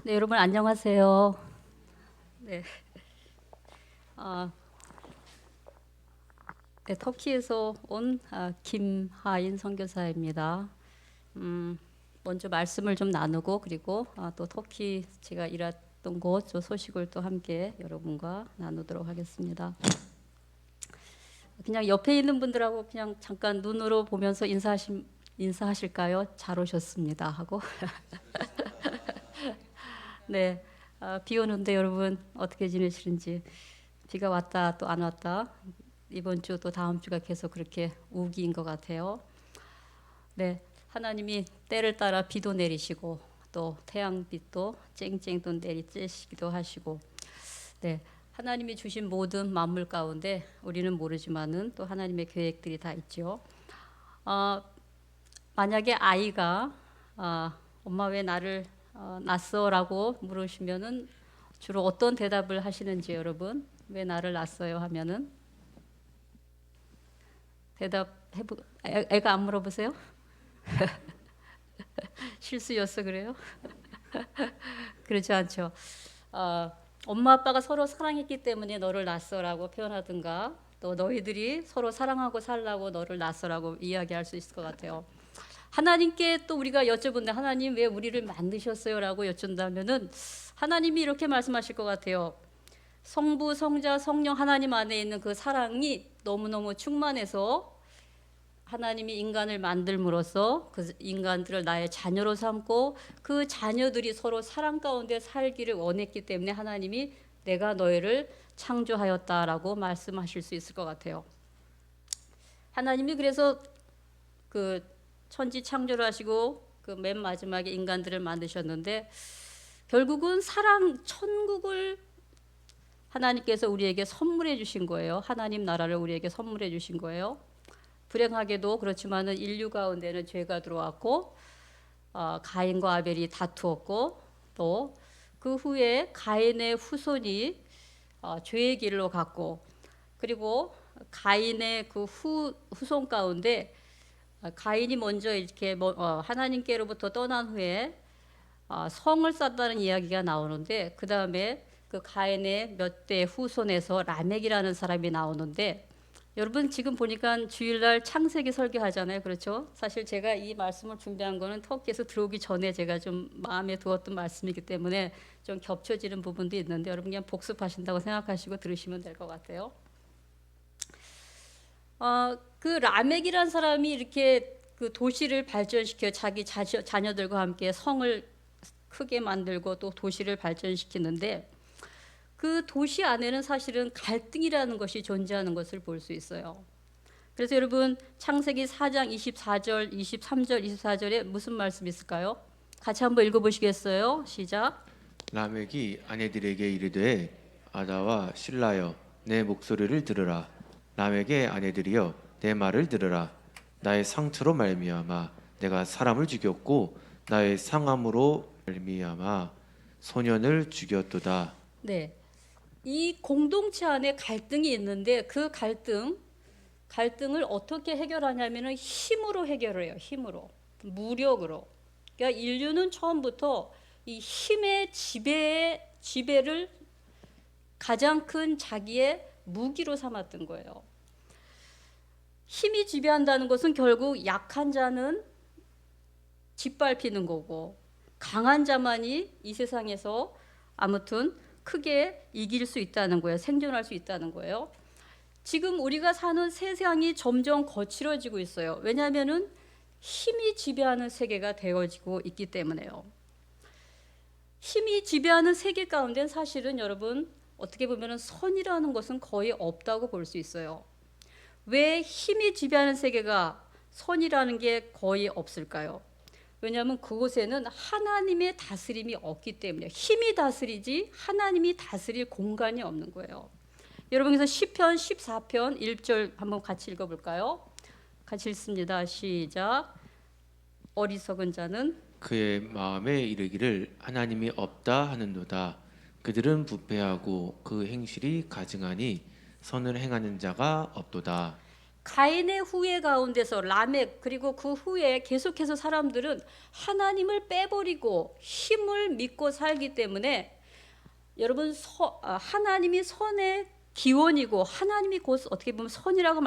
네, 여러분 안녕하세요. 네, 아, 네, 터키에서 온 김하인 선교사입니다. 음, 먼저 말씀을 좀 나누고 그리고 또 터키 제가 일했던 곳 저 소식을 또 함께 여러분과 나누도록 하겠습니다. 그냥 옆에 있는 분들하고 그냥 잠깐 눈으로 보면서 인사하실까요? 잘 오셨습니다 하고. 네, 비 오는데 여러분 어떻게 지내시는지. 비가 왔다 또 안 왔다. 이번 주 또 다음 주가 계속 그렇게 우기인 것 같아요. 네, 하나님이 때를 따라 비도 내리시고 또 태양빛도 쨍쨍 또 내리쬐시기도 하시고, 네, 하나님이 주신 모든 만물 가운데 우리는 모르지만은 또 하나님의 계획들이 다 있죠. 어, 만약에 아이가 엄마 왜 나를 낳았어라고 물으시면은 주로 어떤 대답을 하시는지 여러분, 왜 나를 낳았어요 하면은 대답해보 애가 안 물어보세요? 실수였어 그래요? 그렇지 않죠. 어, 엄마 아빠가 서로 사랑했기 때문에 너를 낳았어라고 표현하든가 또 너희들이 서로 사랑하고 살라고 너를 낳았어라고 이야기할 수 있을 것 같아요. 하나님께 또 우리가 여쭤본데 하나님 왜 우리를 만드셨어요라고 여쭌다면은 하나님이 이렇게 말씀하실 것 같아요. 성부, 성자, 성령 하나님 안에 있는 그 사랑이 너무너무 충만해서 하나님이 인간을 만들므로써 그 인간들을 나의 자녀로 삼고 그 자녀들이 서로 사랑 가운데 살기를 원했기 때문에 하나님이 내가 너희를 창조하였다라고 말씀하실 수 있을 것 같아요. 하나님이 그래서 그 천지 창조를 하시고 그 맨 마지막에 인간들을 만드셨는데 결국은 사랑 천국을 하나님께서 우리에게 선물해 주신 거예요. 하나님 나라를 우리에게 선물해 주신 거예요. 불행하게도 그렇지만은 인류 가운데는 죄가 들어왔고 가인과 아벨이 다투었고 또 그 후에 가인의 후손이 죄의 길로 갔고 그리고 가인의 그 후손 가운데 가인이 먼저 이렇게 하나님께로부터 떠난 후에 성을 쌓았다는 이야기가 나오는데 그 다음에 그 가인의 몇 대 후손에서 라멕이라는 사람이 나오는데 여러분 지금 보니까 주일날 창세기 설교하잖아요. 그렇죠? 사실 제가 이 말씀을 준비한 거는 터키에서 들어오기 전에 제가 좀 마음에 두었던 말씀이기 때문에 좀 겹쳐지는 부분도 있는데 여러분 그냥 복습하신다고 생각하시고 들으시면 될 것 같아요. 그 라멕이란 사람이 이렇게 그 도시를 발전시켜 자기 자녀들과 함께 성을 크게 만들고 또 도시를 발전시키는데 그 도시 안에는 사실은 갈등이라는 것이 존재하는 것을 볼 수 있어요. 그래서 여러분 창세기 4장 24절, 23절, 24절에 무슨 말씀이 있을까요? 같이 한번 읽어보시겠어요? 시작. 라멕이 아내들에게 이르되 아다와 실라여 내 목소리를 들으라. 라멕의 아내들이여 내 말을 들으라. 나의 상처로 말미암아 내가 사람을 죽였고 나의 상함으로 말미암아 소년을 죽였도다. 네, 이 공동체 안에 갈등이 있는데 그 갈등을 어떻게 해결하냐면은 힘으로 해결을 해요. 힘으로, 무력으로. 그러니까 인류는 처음부터 이 힘의 지배를 가장 큰 자기의 무기로 삼았던 거예요. 힘이 지배한다는 것은 결국 약한 자는 짓밟히는 거고 강한 자만이 이 세상에서 아무튼 크게 이길 수 있다는 거예요. 생존할 수 있다는 거예요. 지금 우리가 사는 세상이 점점 거칠어지고 있어요. 왜냐하면은 힘이 지배하는 세계가 되어지고 있기 때문에요. 힘이 지배하는 세계 가운데 사실은 여러분 어떻게 보면 선이라는 것은 거의 없다고 볼 수 있어요. 왜 힘이 지배하는 세계가 선이라는 게 거의 없을까요? 왜냐하면 그곳에는 하나님의 다스림이 없기 때문에 힘이 다스리지 하나님이 다스릴 공간이 없는 거예요. 여러분 그래서 시편 14편 1절 한번 같이 읽어볼까요? 같이 읽습니다. 시작. 어리석은 자는 그의 마음에 이르기를 하나님이 없다 하는도다. 그들은 부패하고 그 행실이 가증하니 선을 행하는 자가 없도다. 가인의 후예 가운데서 라멕 그리고 그 후에 계속해서 사람들은 하나님을 빼버리고 힘을 믿고 살기 때문에 여러분 하나님이 선의 기원이고 하나님이 곧 어떻게 보면 선이라고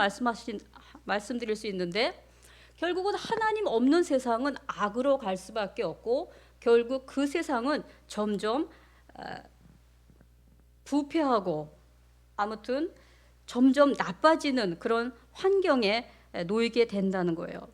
말씀드릴 수 있는데 결국은 하나님 없는 세상은 악으로 갈 수밖에 없고 결국 그 세상은 점점 부패하고 아무튼 점점 나빠지는 그런 환경에 놓이게 된다는 거예요.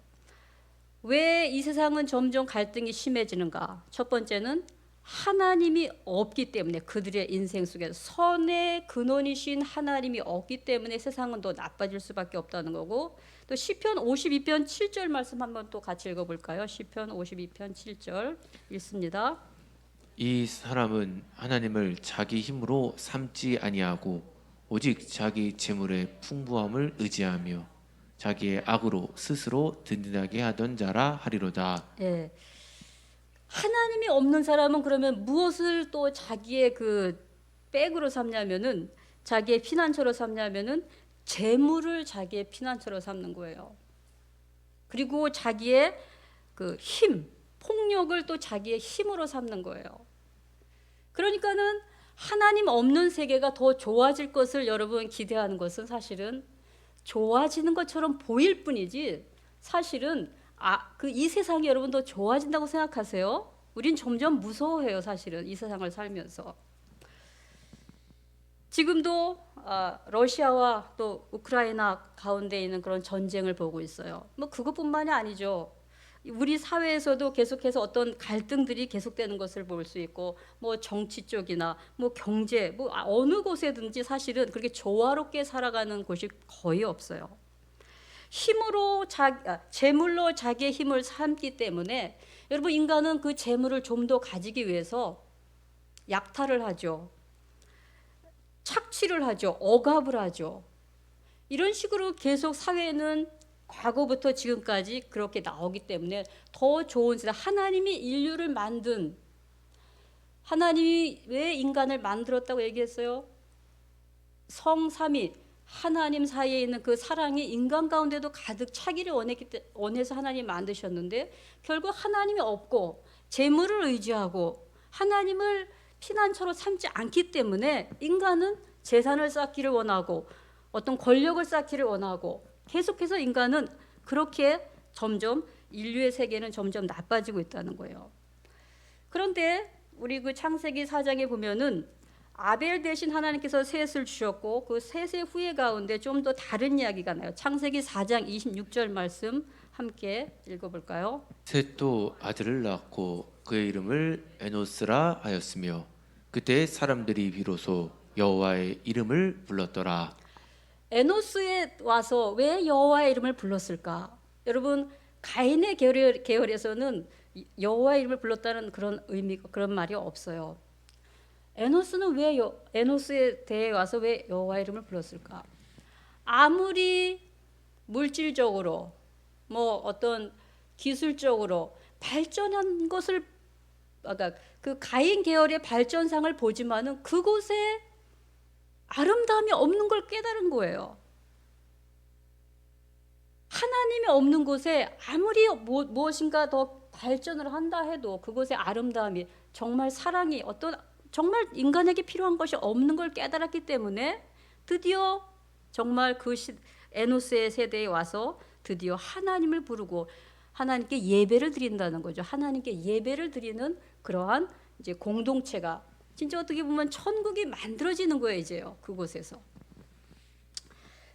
왜 이 세상은 점점 갈등이 심해지는가? 첫 번째는 하나님이 없기 때문에 그들의 인생 속에 선의 근원이신 하나님이 없기 때문에 세상은 더 나빠질 수밖에 없다는 거고 또 시편 52편 7절 말씀 한번 또 같이 읽어볼까요? 시편 52편 7절 읽습니다. 이 사람은 하나님을 자기 힘으로 삼지 아니하고 오직 자기 재물의 풍부함을 의지하며 자기의 악으로 스스로 든든하게 하던 자라 하리로다. 예. 하나님이 없는 사람은 그러면 무엇을 또 자기의 그 백으로 삼냐면은 자기의 피난처로 삼냐면은 재물을 자기의 피난처로 삼는 거예요. 그리고 자기의 그 힘, 폭력을 또 자기의 힘으로 삼는 거예요. 그러니까는 하나님 없는 세계가 더 좋아질 것을 여러분 기대하는 것은 사실은 좋아지는 것처럼 보일 뿐이지 사실은 이 세상이 여러분 더 좋아진다고 생각하세요? 우린 점점 무서워해요, 사실은 이 세상을 살면서. 지금도 러시아와 또 우크라이나 가운데 있는 그런 전쟁을 보고 있어요. 뭐 그것뿐만이 아니죠. 우리 사회에서도 계속해서 어떤 갈등들이 계속되는 것을 볼 수 있고, 뭐 정치 쪽이나 뭐 경제, 뭐 어느 곳에든지 사실은 그렇게 조화롭게 살아가는 곳이 거의 없어요. 힘으로 재물로 자기의 힘을 삼기 때문에 여러분 인간은 그 재물을 좀 더 가지기 위해서 약탈을 하죠. 착취를 하죠. 억압을 하죠. 이런 식으로 계속 사회는 과거부터 지금까지 그렇게 나오기 때문에 더 좋은 세상, 하나님이 인류를 만든, 하나님이 왜 인간을 만들었다고 얘기했어요? 성삼위 하나님 사이에 있는 그 사랑이 인간 가운데도 가득 차기를 원해서 하나님 만드셨는데 결국 하나님이 없고 재물을 의지하고 하나님을 피난처로 삼지 않기 때문에 인간은 재산을 쌓기를 원하고 어떤 권력을 쌓기를 원하고 계속해서 인간은 그렇게 점점 인류의 세계는 점점 나빠지고 있다는 거예요. 그런데 우리 그 창세기 4장에 보면은 아벨 대신 하나님께서 셋을 주셨고 그 셋의 후예 가운데 좀 더 다른 이야기가 나요. 창세기 4장 26절 말씀 함께 읽어볼까요? 셋도 아들을 낳고 그의 이름을 에노스라 하였으며 그때 사람들이 비로소 여호와의 이름을 불렀더라. 에노스에 와서 왜 여호와의 이름을 불렀을까? 여러분 가인의 계열에서는 여호와의 이름을 불렀다는 그런 말이 없어요. 에노스는 왜 에노스에 대해 와서 왜 여호와의 이름을 불렀을까? 아무리 물질적으로 뭐 어떤 기술적으로 발전한 것을 그 가인 계열의 발전상을 보지만은 그곳에 아름다움이 없는 걸 깨달은 거예요. 하나님이 없는 곳에 아무리 무엇인가 더 발전을 한다 해도 그곳의 아름다움이 정말 사랑이 어떤 정말 인간에게 필요한 것이 없는 걸 깨달았기 때문에 드디어 정말 그 에노스의 세대에 와서 드디어 하나님을 부르고 하나님께 예배를 드린다는 거죠. 하나님께 예배를 드리는 그러한 이제 공동체가 진짜 어떻게 보면 천국이 만들어지는 거예요, 이제요. 그곳에서.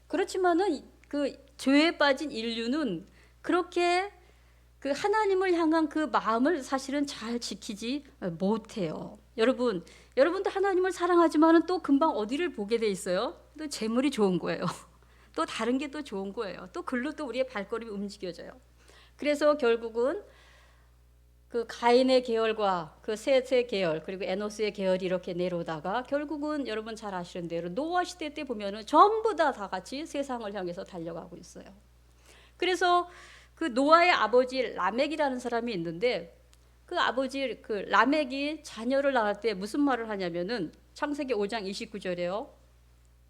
그렇지만은 그 죄에 빠진 인류는 그렇게 그 하나님을 향한 그 마음을 사실은 잘 지키지 못해요. 여러분도 하나님을 사랑하지만은 또 금방 어디를 보게 돼 있어요? 또 재물이 좋은 거예요. 또 다른 게 또 좋은 거예요. 또 글로 또 우리의 발걸음이 움직여져요. 그래서 결국은 그 가인의 계열과 그 셋의 계열 그리고 에노스의 계열이 이렇게 내려오다가 결국은 여러분 잘 아시는 대로 노아 시대 때 보면은 전부 다 같이 세상을 향해서 달려가고 있어요. 그래서 그 노아의 아버지 라멕이라는 사람이 있는데 그 아버지 그 라멕이 자녀를 낳을 때 무슨 말을 하냐면은 창세기 5장 29절에요.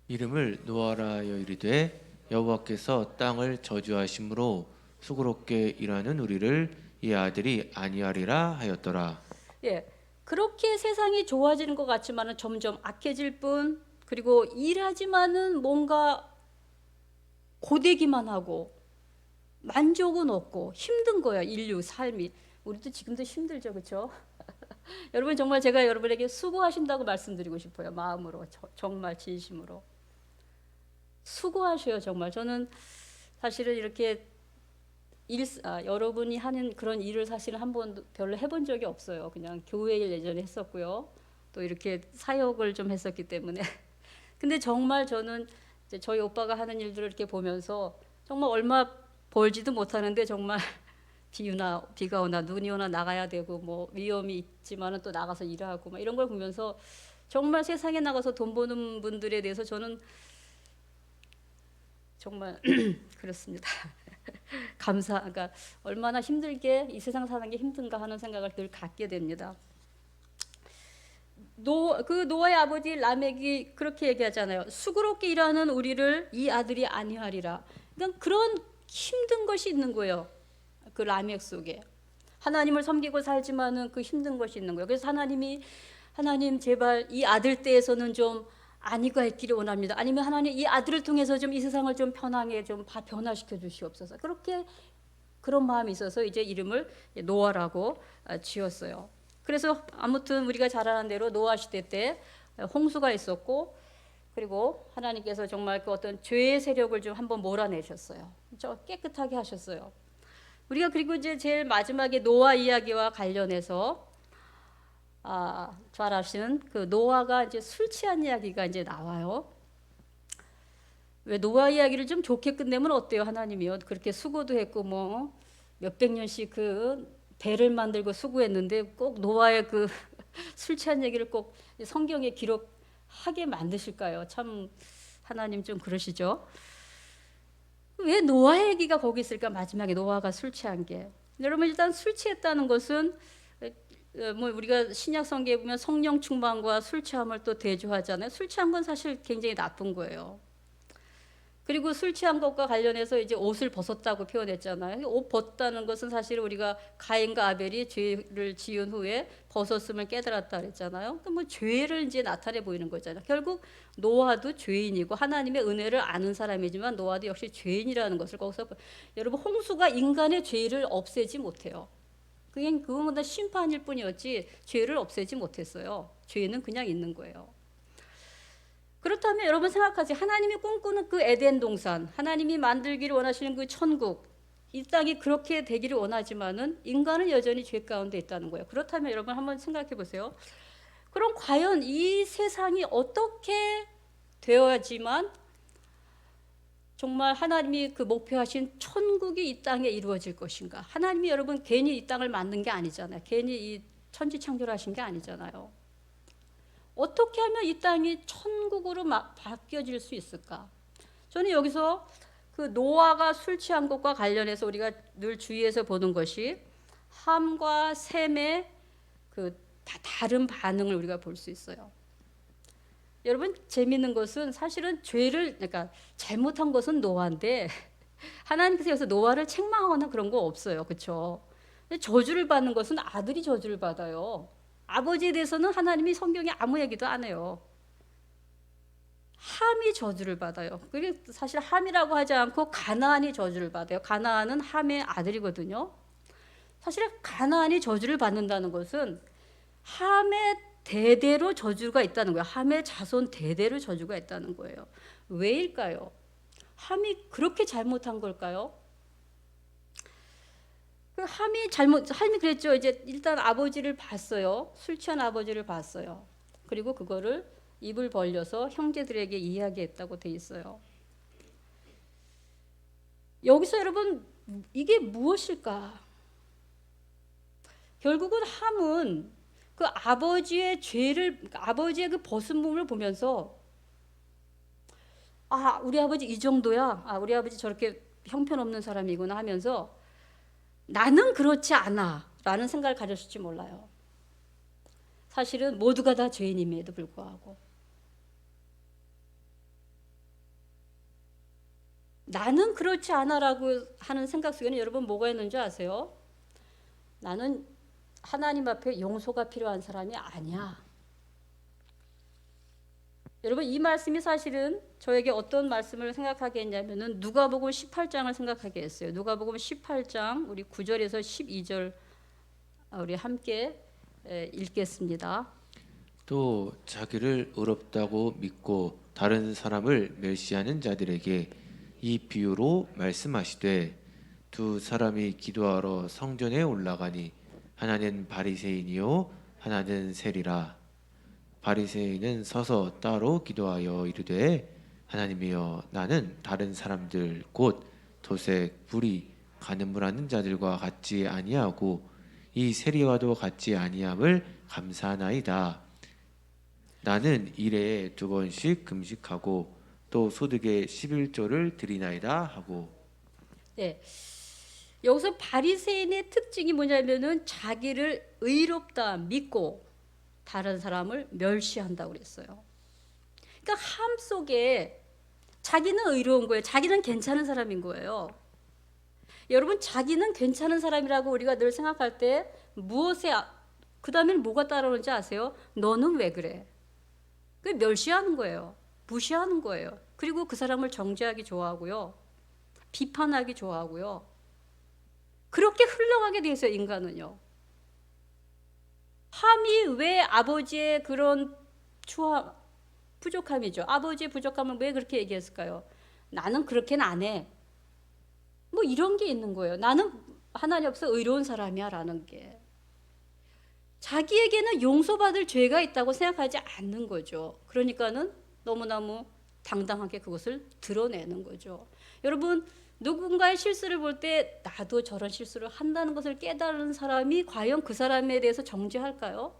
이름을 노아라 하여 이르되 여호와께서 땅을 저주하심으로 수고롭게 일하는 우리를 이 아들이 아니하리라 하였더라. 예, 그렇게 세상이 좋아지는 것 같지만은 점점 악해질 뿐, 그리고 일하지만은 뭔가 고되기만 하고 만족은 없고 힘든 거야, 인류 삶이. 우리도 지금도 힘들죠, 그렇죠? 여러분, 정말 제가 여러분에게 수고하신다고 말씀드리고 싶어요. 마음으로, 정말 진심으로 수고하셔요. 정말 저는 사실은 이렇게 여러분이 하는 그런 일을 사실은 한 번도 별로 해본 적이 없어요. 그냥 교회 일 예전에 했었고요. 또 이렇게 사역을 좀 했었기 때문에. 근데 정말 저는 이제 저희 오빠가 하는 일들을 이렇게 보면서 정말 얼마 벌지도 못하는데 정말 비가 오나 눈이 오나 나가야 되고 뭐 위험이 있지만은 또 나가서 일하고 막 이런 걸 보면서 정말 세상에 나가서 돈 버는 분들에 대해서 저는 정말 그렇습니다. 그러니까 얼마나 힘들게 이 세상 사는 게 힘든가 하는 생각을 늘 갖게 됩니다. 노아의 아버지 라멕이 그렇게 얘기하잖아요. 수고롭게 일하는 우리를 이 아들이 아니하리라. 그러니까 그런 힘든 것이 있는 거예요. 그 라멕 속에 하나님을 섬기고 살지만은 그 힘든 것이 있는 거예요. 그래서 하나님 제발 이 아들 떼에서는 좀 아니가 있기를 원합니다. 아니면 하나님 이 아들을 통해서 좀 이 세상을 좀 편하게 좀 변화시켜 주시옵소서. 그렇게 그런 마음이 있어서 이제 이름을 노아라고 지었어요. 그래서 아무튼 우리가 잘 아는 대로 노아 시대 때 홍수가 있었고, 그리고 하나님께서 정말 그 어떤 죄의 세력을 좀 한번 몰아내셨어요. 저 깨끗하게 하셨어요. 우리가 그리고 이제 제일 마지막에 노아 이야기와 관련해서 잘 아시는 그 노아가 이제 술 취한 이야기가 이제 나와요. 왜 노아 이야기를 좀 좋게 끝내면 어때요? 하나님이요. 그렇게 수고도 했고 뭐 몇백 년씩 그 배를 만들고 수고했는데 꼭 노아의 그 술 취한 얘기를 꼭 성경에 기록하게 만드실까요? 참 하나님 좀 그러시죠. 왜 노아 얘기가 거기 있을까? 마지막에 노아가 술 취한 게. 여러분, 일단 술 취했다는 것은 뭐 우리가 신약 성경에 보면 성령 충만과 술 취함을 또 대조하잖아요. 술 취한 건 사실 굉장히 나쁜 거예요. 그리고 술 취한 것과 관련해서 이제 옷을 벗었다고 표현했잖아요. 옷 벗다는 것은 사실 우리가 가인과 아벨이 죄를 지은 후에 벗었음을 깨달았다 그랬잖아요. 그러니까 뭐 죄를 이제 나타내 보이는 거잖아요. 결국 노아도 죄인이고 하나님의 은혜를 아는 사람이지만 노아도 역시 죄인이라는 것을 거기서 여러분, 홍수가 인간의 죄를 없애지 못해요. 그건 다 심판일 뿐이었지 죄를 없애지 못했어요. 죄는 그냥 있는 거예요. 그렇다면 여러분 생각하세요. 하나님이 꿈꾸는 그 에덴 동산, 하나님이 만들기를 원하시는 그 천국, 이 땅이 그렇게 되기를 원하지만은 인간은 여전히 죄 가운데 있다는 거예요. 그렇다면 여러분 한번 생각해 보세요. 그럼 과연 이 세상이 어떻게 되어야지만 정말 하나님이 그 목표하신 천국이 이 땅에 이루어질 것인가? 하나님이 여러분 괜히 이 땅을 만든 게 아니잖아요. 괜히 이 천지 창조하신 게 아니잖아요. 어떻게 하면 이 땅이 천국으로 바뀌어질 수 있을까? 저는 여기서 그 노아가 술 취한 것과 관련해서 우리가 늘 주의해서 보는 것이 함과 셈의 그 다른 반응을 우리가 볼 수 있어요. 여러분, 재미있는 것은 사실은 그러니까 잘못한 것은 노아인데 하나님께서 여기서 노아를 책망하거나 그런 거 없어요. 그렇죠? 저주를 받는 것은 아들이 저주를 받아요. 아버지에 대해서는 하나님이 성경에 아무 얘기도 안 해요. 함이 저주를 받아요. 그게 사실 함이라고 하지 않고 가나안이 저주를 받아요. 가나안은 함의 아들이거든요. 사실 가나안이 저주를 받는다는 것은 함의 대대로 저주가 있다는 거예요. 함의 자손 대대로 저주가 있다는 거예요. 왜일까요? 함이 그렇게 잘못한 걸까요? 함이 그랬죠. 이제 일단 아버지를 봤어요. 술 취한 아버지를 봤어요. 그리고 그거를 입을 벌려서 형제들에게 이야기했다고 돼 있어요. 여기서 여러분 이게 무엇일까? 결국은 함은 그 아버지의 아버지의 그 벗은 몸을 보면서 우리 아버지 이 정도야. 우리 아버지 저렇게 형편없는 사람이구나 하면서 나는 그렇지 않아 라는 생각을 가졌을지 몰라요. 사실은 모두가 다 죄인임에도 불구하고 나는 그렇지 않아라고 하는 생각 속에는 여러분 뭐가 있는지 아세요? 나는 하나님 앞에 용서가 필요한 사람이 아니야. 여러분 이 말씀이 사실은 저에게 어떤 말씀을 생각하게 했냐면은 누가복음 18장을 생각하게 했어요. 누가복음 18장 우리 9절에서 12절 우리 함께 읽겠습니다. 또 자기를 의롭다고 믿고 다른 사람을 멸시하는 자들에게 이 비유로 말씀하시되 두 사람이 기도하러 성전에 올라가니 하나는 바리새인이요 하나는 세리라. 바리새인은 서서 따로 기도하여 이르되 하나님이여 나는 다른 사람들 곧 도색, 불의, 간음을 자들과 같지 아니하고 이 세리와도 같지 아니함을 감사하나이다. 나는 일에 2번씩 금식하고 또 소득의 11조를 드리나이다 하고. 네. 여기서 바리새인의 특징이 뭐냐면은 자기를 의롭다 믿고 다른 사람을 멸시한다고 그랬어요. 그러니까 삶 속에 자기는 의로운 거예요. 자기는 괜찮은 사람인 거예요. 여러분 자기는 괜찮은 사람이라고 우리가 늘 생각할 때 무엇에 그 다음에는 뭐가 따라오는지 아세요? 너는 왜 그래? 그 멸시하는 거예요. 무시하는 거예요. 그리고 그 사람을 정죄하기 좋아하고요. 비판하기 좋아하고요. 그렇게 흘러가게 돼 있어요, 인간은요. 함이 왜 아버지의 그런 부족함이죠. 아버지의 부족함을 왜 그렇게 얘기했을까요? 나는 그렇게는 안 해. 뭐 이런 게 있는 거예요. 나는 하나님 앞에서 의로운 사람이야 라는 게. 자기에게는 용서받을 죄가 있다고 생각하지 않는 거죠. 그러니까는 너무너무 당당하게 그것을 드러내는 거죠. 여러분 누군가의 실수를 볼 때 나도 저런 실수를 한다는 것을 깨달은 사람이 과연 그 사람에 대해서 정죄할까요?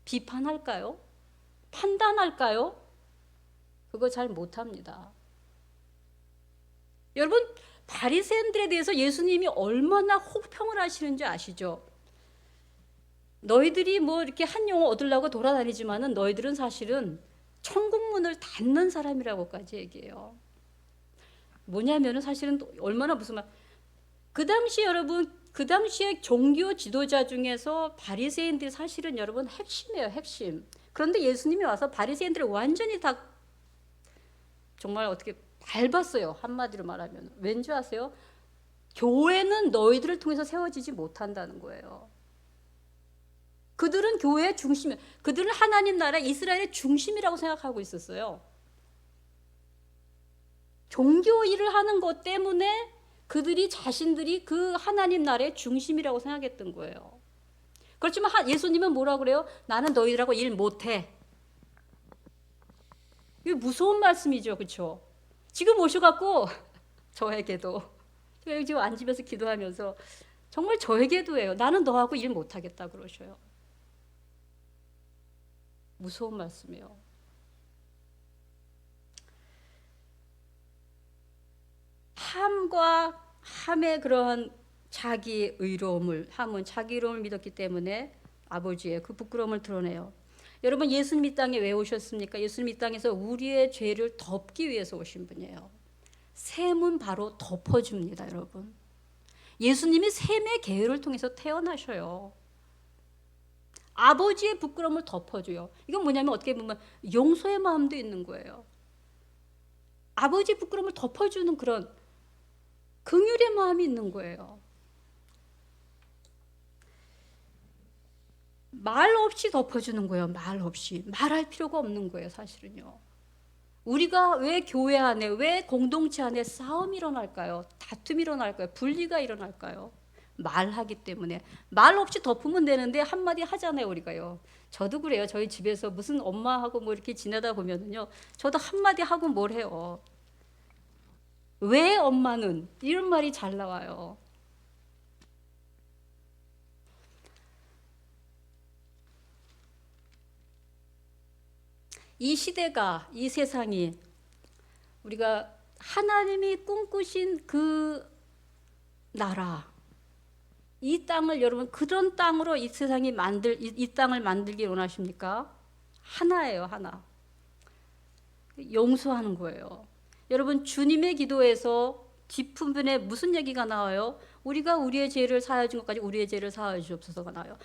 비판할까요? 판단할까요? 그거 잘 못합니다. 여러분 바리새인들에 대해서 예수님이 얼마나 혹평을 하시는지 아시죠? 너희들이 뭐 이렇게 한 영혼 얻으려고 돌아다니지만은 너희들은 사실은 천국문을 닫는 사람이라고까지 얘기해요. 뭐냐면은 사실은 얼마나 무슨 말. 그 당시 여러분 그 당시에 종교 지도자 중에서 바리새인들이 사실은 여러분 핵심이에요, 핵심. 그런데 예수님이 와서 바리새인들을 완전히 다 정말 어떻게 밟았어요. 한마디로 말하면. 왠지 아세요? 교회는 너희들을 통해서 세워지지 못한다는 거예요. 그들은 교회의 중심, 그들은 하나님 나라 이스라엘의 중심이라고 생각하고 있었어요. 종교 일을 하는 것 때문에 그들이 자신들이 그 하나님 나라의 중심이라고 생각했던 거예요. 그렇지만 예수님은 뭐라고 그래요? 나는 너희들하고 일 못해. 이게 무서운 말씀이죠. 그렇죠? 지금 오셔갖고 저에게도 제가 지금 앉으면서 기도하면서 정말 저에게도 해요. 나는 너하고 일 못하겠다 그러셔요. 무서운 말씀이에요. 함의 그러한 자기 의로움을, 함은 자기 의로움을 믿었기 때문에 아버지의 그 부끄러움을 드러내요. 여러분 예수님 이 땅에 왜 오셨습니까? 예수님 이 땅에서 우리의 죄를 덮기 위해서 오신 분이에요. 셈은 바로 덮어줍니다, 여러분. 예수님이 셈의 계율을 통해서 태어나셔요. 아버지의 부끄러움을 덮어줘요. 이건 뭐냐면 어떻게 보면 용서의 마음도 있는 거예요. 아버지의 부끄러움을 덮어주는 그런 긍휼의 마음이 있는 거예요. 말 없이 덮어주는 거예요. 말 없이. 말할 필요가 없는 거예요. 사실은요. 우리가 왜 교회 안에, 왜 공동체 안에 싸움이 일어날까요? 다툼이 일어날까요? 분리가 일어날까요? 말하기 때문에. 말 없이 덮으면 되는데 한마디 하잖아요, 우리가요. 저도 그래요. 저희 집에서 무슨 엄마하고 뭐 이렇게 지내다 보면은요. 저도 한마디 하고 뭘 해요. 왜 엄마는? 이런 말이 잘 나와요. 이 시대가, 이 세상이 우리가 하나님이 꿈꾸신 그 나라, 이 땅을 여러분 그런 땅으로 이 세상이 이 땅을 만들기 원하십니까? 하나예요, 하나. 용서하는 거예요. 여러분 주님의 기도에서 뒷부분에 무슨 얘기가 나와요? 우리가 우리의 죄를 사하여 준 것까지 우리의 죄를 사하여 주옵소서가 나와요.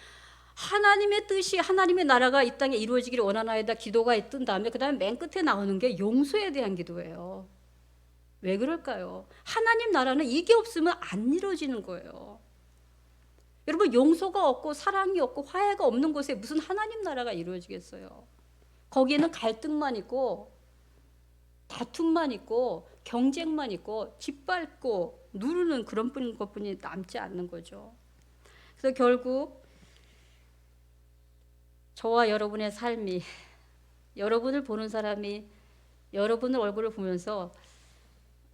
하나님의 뜻이 하나님의 나라가 이 땅에 이루어지기를 원하나이다 기도가 뜬 다음에 그 다음에 맨 끝에 나오는 게 용서에 대한 기도예요. 왜 그럴까요? 하나님 나라는 이게 없으면 안 이루어지는 거예요. 여러분 용서가 없고 사랑이 없고 화해가 없는 곳에 무슨 하나님 나라가 이루어지겠어요? 거기에는 갈등만 있고 다툼만 있고 경쟁만 있고 짓밟고 누르는 그런 것뿐이 남지 않는 거죠. 그래서 결국 저와 여러분의 삶이 여러분을 보는 사람이 여러분의 얼굴을 보면서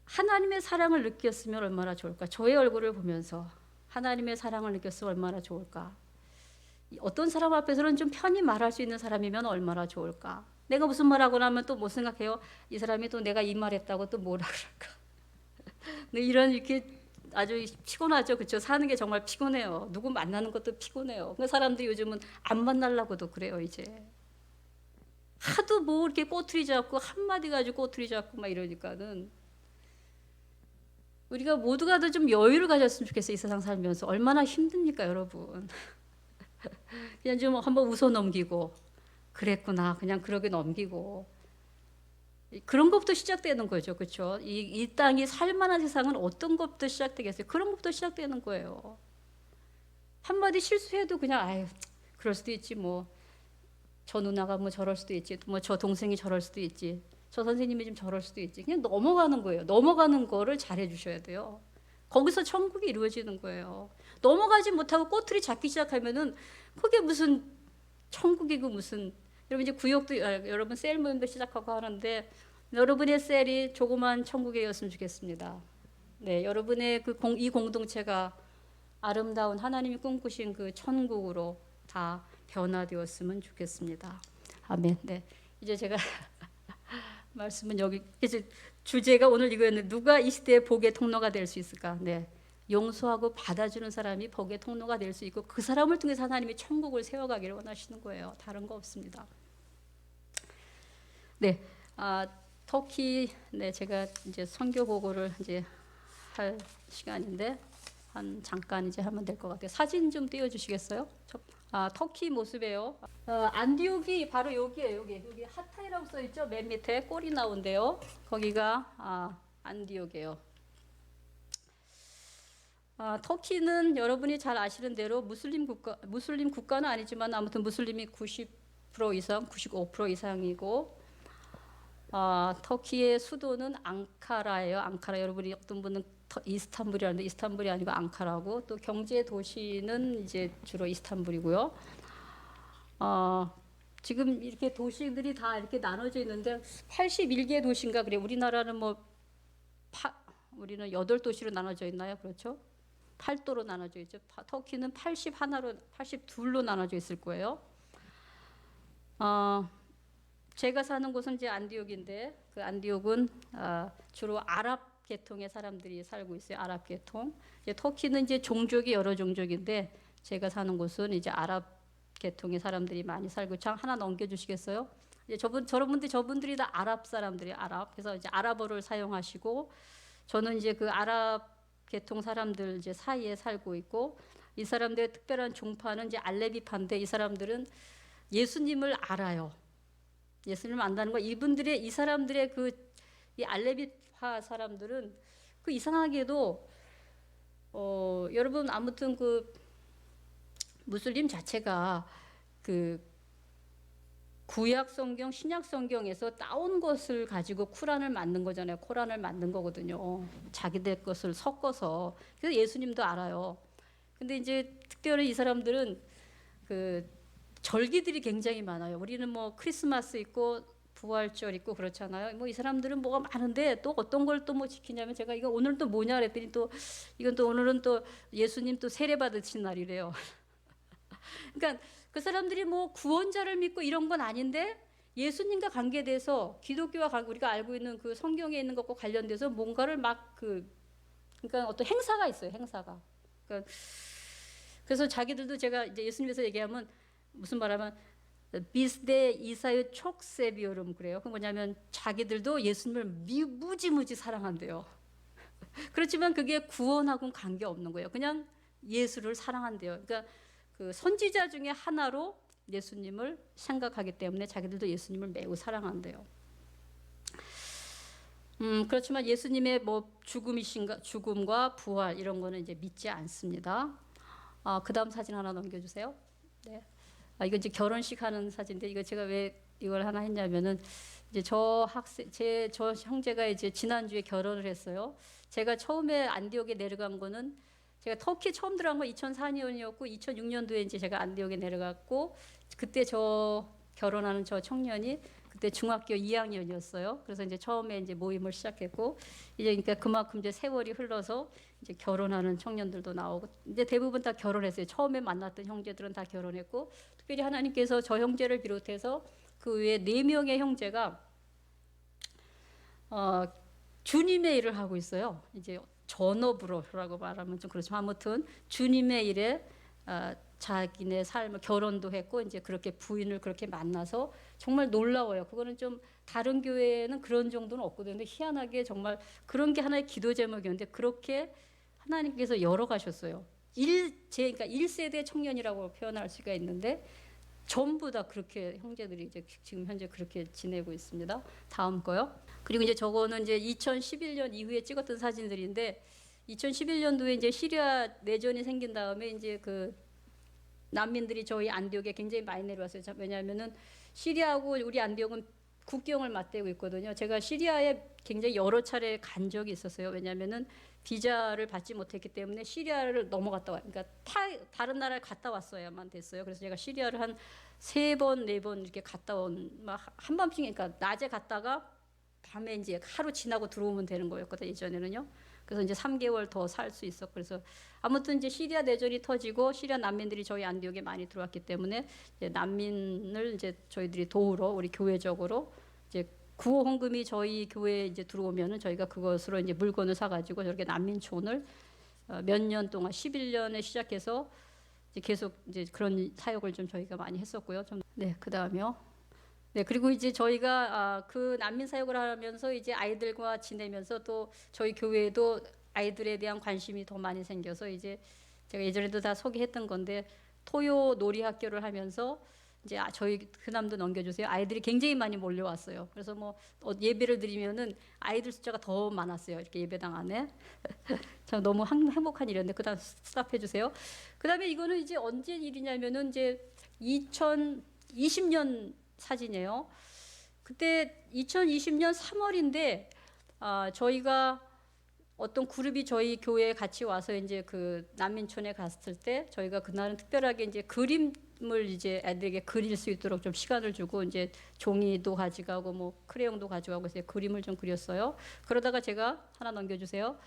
하나님의 사랑을 느꼈으면 얼마나 좋을까? 저의 얼굴을 보면서 하나님의 사랑을 느꼈으면 얼마나 좋을까? 어떤 사람 앞에서는 좀 편히 말할 수 있는 사람이면 얼마나 좋을까? 내가 무슨 말하고 나면 또 뭐 생각해요? 이 사람이 또 내가 이 말했다고 또 뭐라 그럴까? 근데 이런 이렇게 아주 피곤하죠, 그렇죠? 사는 게 정말 피곤해요. 누구 만나는 것도 피곤해요. 그 사람들이 요즘은 안 만나려고도 그래요, 이제. 하도 뭐 이렇게 꼬투리 잡고 한마디 가지고 꼬투리 잡고 막 이러니까는 우리가 모두가 다 좀 여유를 가졌으면 좋겠어요. 이 세상 살면서 얼마나 힘듭니까, 여러분? 그냥 좀 한번 웃어 넘기고 그랬구나, 그냥 그러게 넘기고 그런 것부터 시작되는 거죠, 그렇죠? 이 땅이 살만한 세상은 어떤 것부터 시작되겠어요? 그런 것부터 시작되는 거예요. 한마디 실수해도 그냥 아유, 그럴 수도 있지 뭐. 저 누나가 뭐 저럴 수도 있지, 뭐 저 동생이 저럴 수도 있지, 저 선생님이 좀 저럴 수도 있지. 그냥 넘어가는 거예요. 넘어가는 거를 잘해 주셔야 돼요. 거기서 천국이 이루어지는 거예요. 넘어가지 못하고 꼬투리 잡기 시작하면은 그게 무슨 천국이고 무슨. 여러분 이제 구역도 여러분 셀 모임도 시작하고 하는데 여러분의 셀이 조그만 천국이었으면 좋겠습니다. 네, 여러분의 이 공동체가 아름다운 하나님이 꿈꾸신 그 천국으로 다 변화되었으면 좋겠습니다. 아멘. 네, 이제 제가 말씀은 여기 이제 주제가 오늘 이거였는데 누가 이 시대의 복의 통로가 될 수 있을까? 네, 용서하고 받아주는 사람이 복의 통로가 될 수 있고 그 사람을 통해서 하나님이 천국을 세워가기를 원하시는 거예요. 다른 거 없습니다. 네, 터키, 네, 제가 이제 선교 보고를 이제 할 시간인데 한 잠깐 이제 하면 될 것 같아요. 사진 좀 띄워주시겠어요? 터키 모습이에요. 안디옥이 바로 여기에요. 여기 하타이라고 써 있죠. 맨 밑에 꼴이 나온대요. 거기가 안디옥이에요. 터키는 여러분이 잘 아시는 대로 무슬림 국가는 아니지만 아무튼 무슬림이 90% 이상, 95% 이상이고 터키의 수도는 앙카라예요. 앙카라, 여러분이 어떤 분은 이스탄불이라는데 이스탄불이 아니고 앙카라고, 또 경제 도시는 이제 주로 이스탄불이고요. 지금 이렇게 도시들이 다 이렇게 나눠져 있는데 81개 도시인가 그래. 우리나라는 우리는 8도시로 나눠져 있나요? 그렇죠? 8도로 나눠져 있죠. 터키는 82로 나눠져 있을 거예요. 제가 사는 곳은 이제 안디옥인데 그 안디옥은 주로 아랍 계통의 사람들이 살고 있어요. 아랍 계통. 이제 터키는 이제 종족이 여러 종족인데 제가 사는 곳은 이제 아랍 계통의 사람들이 많이 살고. 참 하나 넘겨주시겠어요? 이제 저분들이 다 아랍 사람들이 아랍. 그래서 이제 아랍어를 사용하시고 저는 이제 그 아랍 계통 사람들 이제 사이에 살고 있고 이 사람들의 특별한 종파는 이제 알레비파인데 이 사람들은 예수님을 알아요. 예수님을 안다는 거. 이 사람들의 이 알레비파 사람들은 그 이상하게도 여러분 아무튼 그 무슬림 자체가 그 구약 성경, 신약 성경에서 따온 것을 가지고 쿠란을 만든 거잖아요. 코란을 만든 거거든요. 자기들 것을 섞어서. 그래서 예수님도 알아요. 근데 이제 특별히 이 사람들은 그 절기들이 굉장히 많아요. 우리는 뭐 크리스마스 있고 부활절 있고 그렇잖아요. 뭐 이 사람들은 뭐가 많은데 또 어떤 걸 또 뭐 지키냐면 제가 이거 오늘 또 뭐냐 그랬더니 또 이건 또 오늘은 또 예수님 또 세례 받으신 날이래요. 그러니까 그 사람들이 뭐 구원자를 믿고 이런 건 아닌데 예수님과 관계돼서 기독교와 우리가 알고 있는 그 성경에 있는 것과 관련돼서 뭔가를 막 그러니까 어떤 행사가 있어요. 행사가. 그러니까 그래서 자기들도 제가 이제 예수님에서 얘기하면 무슨 말하면 비스데 이사요 촉세비오름 그래요. 그 뭐냐면 자기들도 예수님을 무지무지 사랑한대요. 그렇지만 그게 구원하고는 관계 없는 거예요. 그냥 예수를 사랑한대요. 그러니까 그 선지자 중에 하나로 예수님을 생각하기 때문에 자기들도 예수님을 매우 사랑한대요. 그렇지만 예수님의 뭐 죽음과 부활 이런 거는 이제 믿지 않습니다. 그 다음 사진 하나 넘겨주세요. 네. 이거 이제 결혼식 하는 사진인데 이거 제가 왜 이걸 하나 했냐면은 이제 저 형제가 이제 지난주에 결혼을 했어요. 제가 처음에 안디옥에 내려간 거는 제가 터키 처음 들어간 건 2004년이었고 2006년도에 이제 제가 안디옥에 내려갔고 그때 저 결혼하는 저 청년이 그때 중학교 2학년이었어요. 그래서 이제 처음에 이제 모임을 시작했고 이제 그러니까 그만큼 이제 세월이 흘러서 이제 결혼하는 청년들도 나오고 이제 대부분 다 결혼했어요. 처음에 만났던 형제들은 다 결혼했고 특별히 하나님께서 저 형제를 비롯해서 그 외에 4명의 형제가 주님의 일을 하고 있어요. 이제 전업으로라고 말하면 좀 그렇지만 아무튼 주님의 일에 자기네 삶을 결혼도 했고 이제 그렇게 부인을 그렇게 만나서 정말 놀라워요. 그거는 좀 다른 교회에는 그런 정도는 없거든요. 근데 희한하게 정말 그런 게 하나의 기도 제목이었는데 그렇게 하나님께서 열어가셨어요. 그러니까 1세대 청년이라고 표현할 수가 있는데 전부 다 그렇게 형제들이 이제 지금 현재 그렇게 지내고 있습니다. 다음 거요. 그리고 이제 저거는 이제 2011년 이후에 찍었던 사진들인데 2011년도에 이제 시리아 내전이 생긴 다음에 이제 그 난민들이 저희 안디옥에 굉장히 많이 내려왔어요. 왜냐하면은 시리아하고 우리 안디옥은 국경을 맞대고 있거든요. 제가 시리아에 굉장히 여러 차례 간 적이 있었어요. 왜냐하면은 비자를 받지 못했기 때문에 시리아를 넘어갔다 와. 그러니까 다른 나라에 갔다 왔어야만 됐어요. 그래서 제가 시리아를 한 3번, 4번 이렇게 갔다 온, 막 한밤중, 그러니까 낮에 갔다가 밤에 이제 하루 지나고 들어오면 되는 거였거든요. 예전에는요. 그래서 이제 3개월 더 살 수 있었고 그래서 아무튼 이제 시리아 내전이 터지고 시리아 난민들이 저희 안디옥에 많이 들어왔기 때문에 이제 난민을 이제 저희들이 도우러 우리 교회적으로 이제 구호 헌금이 저희 교회에 이제 들어오면은 저희가 그것으로 이제 물건을 사가지고 저렇게 난민촌을 몇 년 동안 11년에 시작해서 이제 계속 이제 그런 사역을 좀 저희가 많이 했었고요. 좀 네, 그다음에요. 네, 그리고 이제 저희가 그 난민 사역을 하면서 이제 아이들과 지내면서 또 저희 교회에도 아이들에 대한 관심이 더 많이 생겨서 이제 제가 예전에도 다 소개했던 건데 토요 놀이 학교를 하면서 이제 저희 그남도 넘겨주세요. 아이들이 굉장히 많이 몰려왔어요. 그래서 뭐 예배를 드리면은 아이들 숫자가 더 많았어요. 이렇게 예배당 안에. 참 너무 행복한 일이었는데 그다음 스탑해 주세요. 그다음에 이거는 이제 언제 일이냐면은 이제 2020년 사진이에요. 그때 2020년 3월인데 저희가 어떤 그룹이 저희 교회에 같이 와서 이제 그 난민촌에 갔을 때 저희가 그날은 특별하게 이제 그림을 이제 애들에게 그릴 수 있도록 좀 시간을 주고 이제 종이도 가져가고 뭐 크레용도 가져가고 해서 그림을 좀 그렸어요. 그러다가 제가 하나 넘겨주세요.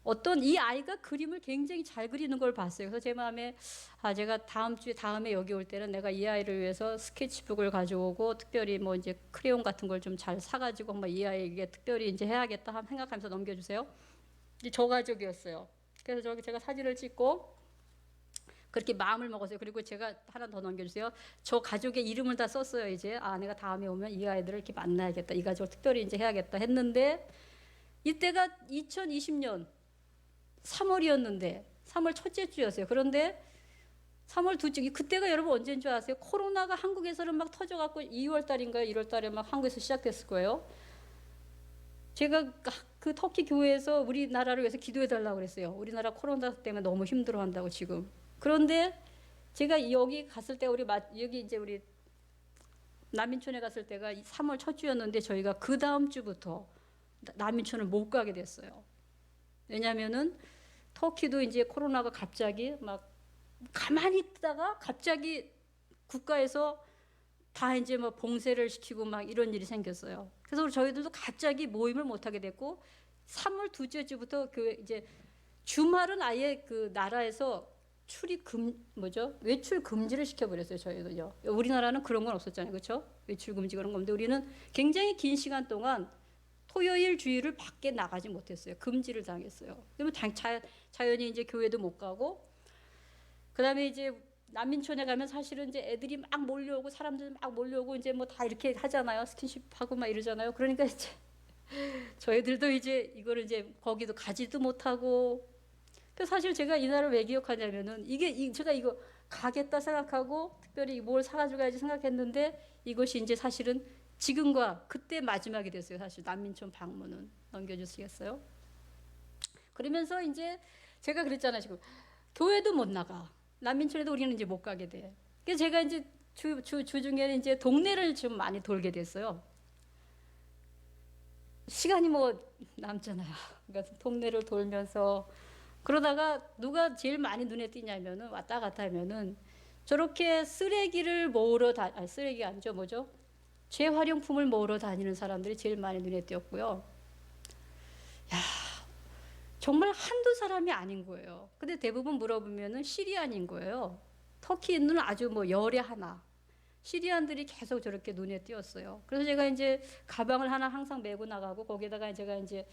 어떤 이 아이가 그림을 굉장히 잘 그리는 걸 봤어요. 그래서 제 마음에 제가 다음에 여기 올 때는 내가 이 아이를 위해서 스케치북을 가져오고 특별히 뭐 이제 크레용 같은 걸 좀 잘 사가지고 한번 이 아이에게 특별히 이제 해야겠다 생각하면서 넘겨주세요. 저 가족이었어요. 그래서 제가 사진을 찍고 그렇게 마음을 먹었어요. 그리고 제가 하나 더 넘겨주세요. 저 가족의 이름을 다 썼어요. 이제 내가 다음에 오면 이 아이들을 이렇게 만나야겠다. 이 가족을 특별히 이제 해야겠다 했는데 이때가 2020년 3월이었는데 3월 첫째 주였어요. 그런데 3월 둘째 그때가 여러분 언제인 줄 아세요? 코로나가 한국에서는 막 터져갖고 2월 달인가요? 1월 달에 막 한국에서 시작됐을 거예요. 제가 그 터키 교회에서 우리나라를 위해서 기도해 달라고 그랬어요. 우리나라 코로나 때문에 너무 힘들어한다고 지금. 그런데 제가 여기 갔을 때 여기 이제 우리 난민촌에 갔을 때가 3월 첫 주였는데 저희가 그 다음 주부터 난민촌을 못 가게 됐어요. 왜냐면은 터키도 이제 코로나가 갑자기 막 가만히 있다가 갑자기 국가에서 다 이제 뭐 봉쇄를 시키고 막 이런 일이 생겼어요. 그래서 저희들도 갑자기 모임을 못 하게 됐고 3월 둘째 주부터 이제 주말은 아예 그 나라에서 외출 금지를 시켜버렸어요. 저희도요. 우리나라는 그런 건 없었잖아요, 그렇죠? 외출 금지 그런 건데 우리는 굉장히 긴 시간 동안 토요일 주일을 밖에 나가지 못했어요. 금지를 당했어요. 그러면 자연히 이제 교회도 못 가고 그다음에 이제 난민촌에 가면 사실은 이제 애들이 막 몰려오고 사람들 막 몰려오고 이제 뭐 다 이렇게 하잖아요. 스킨십하고 막 이러잖아요. 그러니까 이제 저희들도 이제 이거를 이제 거기도 가지도 못하고. 그래서 사실 제가 이 나라를 왜 기억하냐면은 제가 이거 가겠다 생각하고 특별히 뭘 사가지고 가야지 생각했는데 이것이 이제 사실은 지금과 그때 마지막이 됐어요. 사실 난민촌 방문은 넘겨주시겠어요? 그러면서 이제 제가 그랬잖아요. 지금 교회도 못 나가. 난민촌에도 우리는 이제 못 가게 돼. 그래서 제가 이제 주중에는 이제 동네를 좀 많이 돌게 됐어요. 시간이 뭐 남잖아요. 그러니까 동네를 돌면서 그러다가 누가 제일 많이 눈에 띄냐면은 왔다 갔다 하면은 저렇게 쓰레기를 모으러 아니 쓰레기 아니죠 뭐죠? 재활용품을 모으러 다니는 사람들이 제일 많이 눈에 띄었고요. 야, 정말 한두 사람이 아닌 거예요. 근데 대부분 물어보면은 시리안인 거예요. 터키인은 아주 뭐 열에 하나. 시리안들이 계속 저렇게 눈에 띄었어요. 그래서 제가 이제 가방을 하나 항상 메고 나가고 거기다가 제가 이제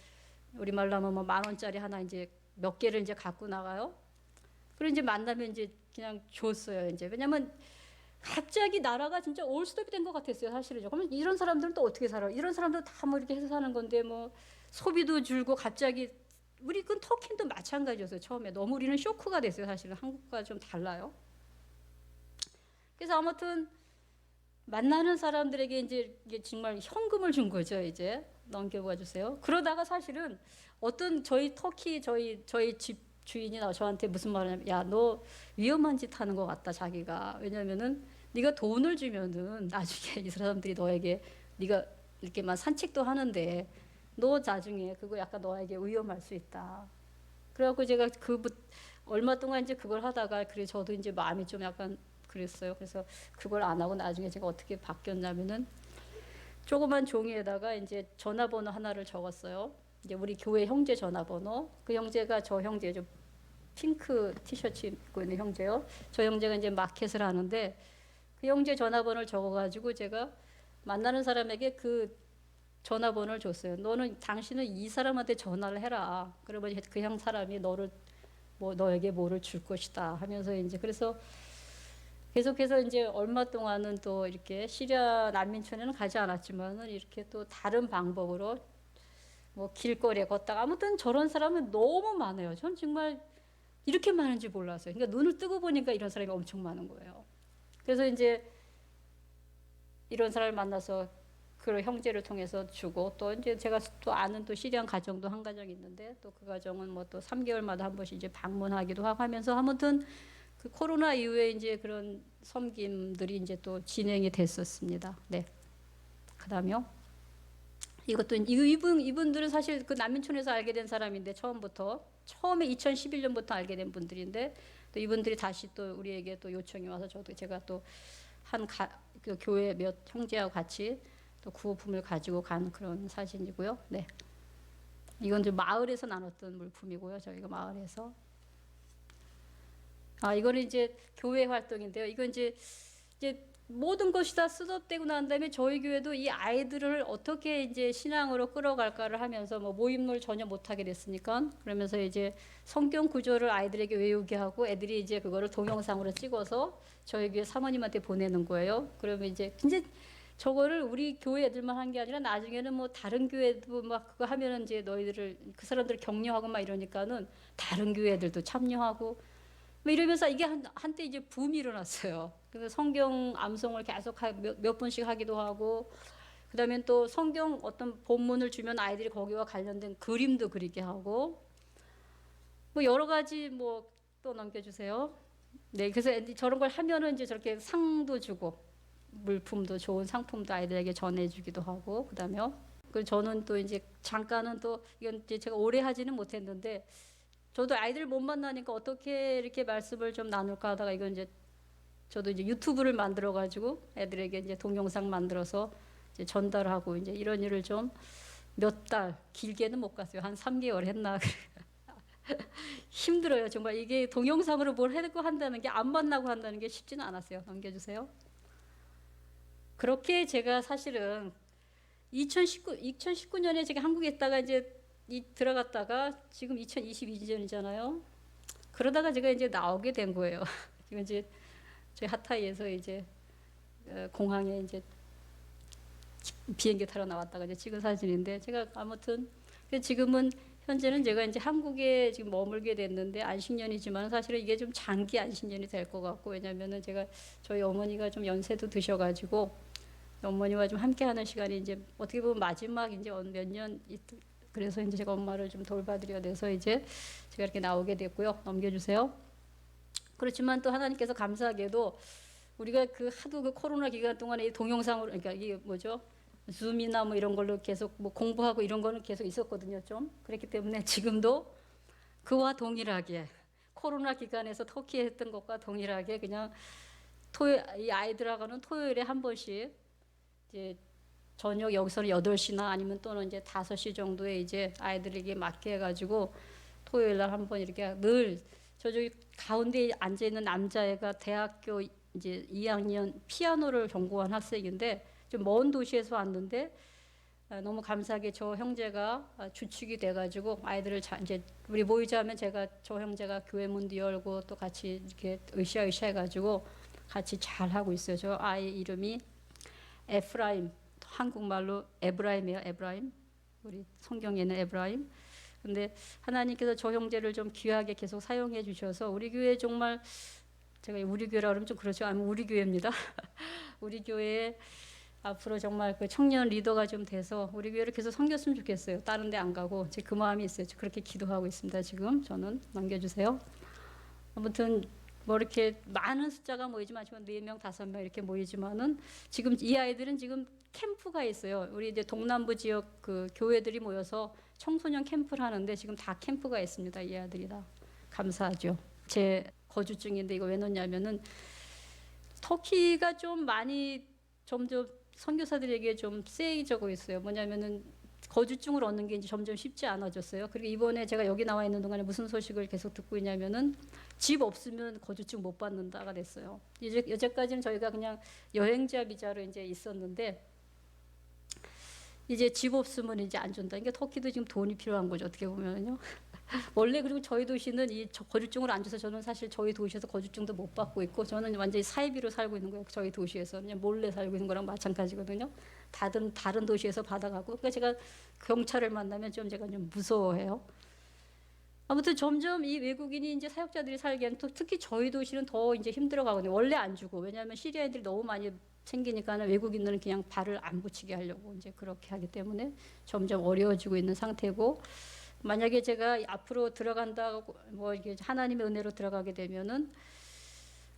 우리말로 하면 뭐 10,000원짜리 하나 이제 몇 개를 이제 갖고 나가요. 그리고 이제 만나면 이제 그냥 줬어요. 이제 왜냐면 갑자기 나라가 진짜 올스톱이 된 것 같았어요. 사실은. 그러면 이런 사람들은 또 어떻게 살아? 이런 사람들 다 뭐 이렇게 해서 사는 건데 뭐 소비도 줄고 갑자기 우리 그 터키도 마찬가지였어요. 처음에 너무 우리는 쇼크가 됐어요. 사실은 한국과 좀 달라요. 그래서 아무튼 만나는 사람들에게 이제 이게 정말 현금을 준 거죠. 이제 넘겨봐 주세요. 그러다가 사실은 어떤 저희 터키 저희 집 주인이 저한테 무슨 말을 하냐면 야, 너 위험한 짓 하는 것 같다 자기가. 왜냐면은 네가 돈을 주면은 나중에 이 사람들이 너에게 네가 이렇게만 산책도 하는데 너 나중에 그거 약간 너에게 위험할 수 있다. 그래갖고 제가 얼마 동안 이제 그걸 하다가 그래 저도 이제 마음이 좀 약간 그랬어요. 그래서 그걸 안 하고 나중에 제가 어떻게 바뀌었냐면은 조그만 종이에다가 이제 전화번호 하나를 적었어요. 이제 우리 교회 형제 전화번호. 그 형제가 저 형제죠. 핑크 티셔츠 입고 있는 형제요. 저 형제가 이제 마켓을 하는데 그 형제 전화번호를 적어가지고 제가 만나는 사람에게 그 전화번호를 줬어요. 당신은 이 사람한테 전화를 해라. 그러면 그 형 사람이 너에게 뭐를 줄 것이다 하면서 이제 그래서 계속해서 이제 얼마 동안은 또 이렇게 시리아 난민촌에는 가지 않았지만은 이렇게 또 다른 방법으로 뭐 길거리에 걷다가 아무튼 저런 사람은 너무 많아요. 전 정말 이렇게 많은지 몰랐어요. 그러니까 눈을 뜨고 보니까 이런 사람이 엄청 많은 거예요. 그래서 이제 이런 사람을 만나서 그 형제를 통해서 주고 또 이제 제가 또 아는 또 시리안 가정도 한 가정이 있는데 또 그 가정은 뭐 또 3개월마다 한 번씩 이제 방문하기도 하고 하면서 아무튼 그 코로나 이후에 이제 그런 섬김들이 이제 또 진행이 됐었습니다. 네. 그다음에요. 이것도 이분들은 사실 그 난민촌에서 알게 된 사람인데 처음에 2011년부터 알게 된 분들인데 또 이분들이 다시 또 우리에게 또 요청이 와서 제가 또 그 교회 몇 형제하고 같이 또 구호품을 가지고 간 그런 사진이고요. 네. 이건 이제 마을에서 나눴던 물품이고요. 저희가 마을에서. 이거는 이제 교회 활동인데요. 이건 이제 모든 것이 다 셋업되고 난 다음에 저희 교회도 이 아이들을 어떻게 이제 신앙으로 끌어갈까를 하면서 뭐 모임을 전혀 못하게 됐으니까 그러면서 이제 성경 구절을 아이들에게 외우게 하고 애들이 이제 그거를 동영상으로 찍어서 저희 교회 사모님한테 보내는 거예요. 그러면 이제 저거를 우리 교회 애들만 한 게 아니라 나중에는 뭐 다른 교회도 막 그거 하면은 이제 너희들을 그 사람들 격려하고 막 이러니까는 다른 교회 애들도 참여하고 뭐 이러면서 이게 한때 이제 붐이 일어났어요. 그래서 성경 암송을 계속 몇 번씩 하기도 하고, 그다음에 또 성경 어떤 본문을 주면 아이들이 거기와 관련된 그림도 그리게 하고, 뭐 여러 가지 뭐 또 넘겨주세요. 네, 그래서 저런 걸 하면은 이제 저렇게 상도 주고, 물품도 좋은 상품도 아이들에게 전해주기도 하고, 그다음에요. 그리고 저는 또 이제 잠깐은 또 이건 이제 제가 오래 하지는 못했는데. 저도 아이들 못 만나니까 어떻게 이렇게 말씀을 좀 나눌까 하다가 이건 이제 저도 이제 유튜브를 만들어 가지고 애들에게 이제 동영상 만들어서 이제 전달하고 이제 이런 일을 좀 몇 달 길게는 못 갔어요. 한 3개월 했나. 힘들어요. 정말 이게 동영상으로 뭘 해고 한다는 게 안 만나고 한다는 게 쉽지는 않았어요. 넘겨주세요. 그렇게 제가 사실은 2019년에 제가 한국에 있다가 이제 들어갔다가 지금 2022년이잖아요. 그러다가 제가 이제 나오게 된 거예요. 지금 이제 저희 하타이에서 이제 공항에 이제 비행기 타러 나왔다가 이제 찍은 사진인데 제가 아무튼 지금은 현재는 제가 이제 한국에 지금 머물게 됐는데 안식년이지만 사실은 이게 좀 장기 안식년이 될 것 같고 왜냐면은 제가 저희 어머니가 좀 연세도 드셔가지고 어머니와 좀 함께하는 시간이 이제 어떻게 보면 마지막 이제 몇 년 그래서 이제 제가 엄마를 좀 돌봐드려야 돼서 이제 제가 이렇게 나오게 됐고요. 넘겨주세요. 그렇지만 또 하나님께서 감사하게도 우리가 그 하도 그 코로나 기간 동안에 이 동영상으로 그러니까 이게 뭐죠? 줌이나 뭐 이런 걸로 계속 뭐 공부하고 이런 거는 계속 있었거든요. 좀 그렇기 때문에 지금도 그와 동일하게 코로나 기간에서 터키에 했던 것과 동일하게 그냥 이 아이들하고는 토요일에 한 번씩 이제 저녁 여기서는 8시나 아니면 또는 이제 5시 정도에 이제 아이들에게 맡겨 가지고 토요일 날 한 번 이렇게 늘 저기 가운데 앉아 있는 남자애가 대학교 이제 2학년 피아노를 전공한 학생인데 좀 먼 도시에서 왔는데 너무 감사하게 저 형제가 주축이 돼가지고 아이들을 이제 우리 모이자면 제가 저 형제가 교회 문도 열고 또 같이 이렇게 으쌰으쌰 해가지고 같이 잘 하고 있어요. 저 아이 이름이 에프라임, 한국말로 에브라임이에요. 에브라임. 우리 성경에는 에브라임. 근데 하나님께서 저 형제를 좀 귀하게 계속 사용해 주셔서 우리 교회 정말 제가 우리 교회라 그러면 좀 그렇죠. 아니 우리 교회입니다. 우리 교회에 앞으로 정말 그 청년 리더가 좀 돼서 우리 교회를 계속 섬겼으면 좋겠어요. 다른 데 안 가고 제 그 마음이 있어요. 그렇게 기도하고 있습니다. 지금 저는 넘겨주세요. 아무튼 뭐 이렇게 많은 숫자가 모이지만 4명, 5명 이렇게 모이지만은 지금 이 아이들은 지금 캠프가 있어요. 우리 이제 동남부 지역 그 교회들이 모여서 청소년 캠프를 하는데 지금 다 캠프가 있습니다. 이 아이들이 다 감사하죠. 제 거주증인데 이거 왜 넣냐면은 터키가 좀 많이 점점 선교사들에게 좀 세이져고 있어요. 뭐냐면은 거주증을 얻는 게 이제 점점 쉽지 않아졌어요. 그리고 이번에 제가 여기 나와 있는 동안에 무슨 소식을 계속 듣고 있냐면은 집 없으면 거주증 못 받는다가 됐어요. 이제 여태까지는 저희가 그냥 여행자 비자로 이제 있었는데 이제 집 없으면 이제 안 준다. 그러니까 터키도 지금 돈이 필요한 거죠. 어떻게 보면요. 원래 그리고 저희 도시는 이 거주증을 안 줘서 저는 사실 저희 도시에서 거주증도 못 받고 있고 저는 완전히 사이비로 살고 있는 거예요. 저희 도시에서 그냥 몰래 살고 있는 거랑 마찬가지거든요. 다른 도시에서 받아가고 그러니까 제가 경찰을 만나면 좀 제가 좀 무서워해요. 아무튼 점점 이 외국인이 이제 사역자들이 살기에는 특히 저희 도시는 더 이제 힘들어가거든요. 원래 안 주고 왜냐하면 시리아인들이 너무 많이 생기니까는 외국인들은 그냥 발을 안 붙이게 하려고 이제 그렇게 하기 때문에 점점 어려워지고 있는 상태고. 만약에 제가 앞으로 들어간다고 뭐 이게 하나님의 은혜로 들어가게 되면은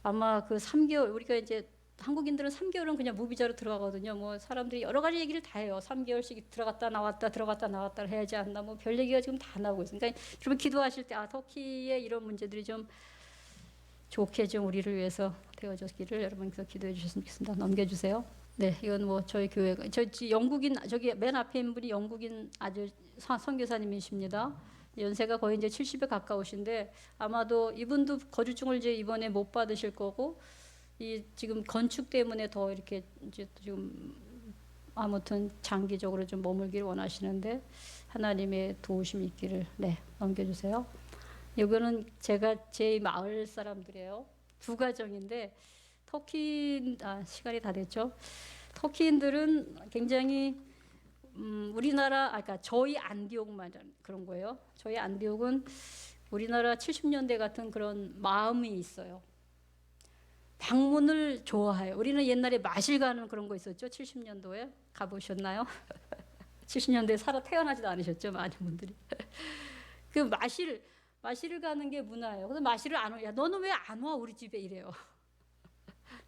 아마 그 3개월 우리가 이제 한국인들은 3개월은 그냥 무비자로 들어가거든요. 뭐 사람들이 여러 가지 얘기를 다 해요. 3개월씩 들어갔다 나왔다 해야지 않나 뭐 별 얘기가 지금 다 나오고 있어요. 그러니까 여러분 기도하실 때 터키의 이런 문제들이 좀 좋게 좀 우리를 위해서 되어졌기를 여러분께서 기도해 주셨으면 좋겠습니다. 넘겨주세요. 네, 이건 뭐 저희 교회가 영국인 저기 맨 앞에 있는 분이 영국인 아주 선교사님이십니다. 연세가 거의 이제 70에 가까우신데 아마도 이분도 거주증을 이제 이번에 못 받으실 거고 이 지금 건축 때문에 더 이렇게 이제 지금 아무튼 장기적으로 좀 머물기를 원하시는데 하나님의 도우심이 있기를 네 넘겨주세요. 이거는 제가 제 마을 사람들이에요. 2가정인데 터키 시간이 다 됐죠. 터키인들은 굉장히 우리나라 그러니까 저희 안디옥만 그런 거예요. 저희 안디옥은 우리나라 70년대 같은 그런 마음이 있어요. 방문을 좋아해요. 우리는 옛날에 마실 가는 그런 거 있었죠. 70년도에 가보셨나요? 70년대에 태어나지도 않으셨죠. 많은 분들이. 그 마실을 가는 게 문화예요. 그래서 마실을 안 와. 야, 너는 왜 안 와? 우리 집에 이래요.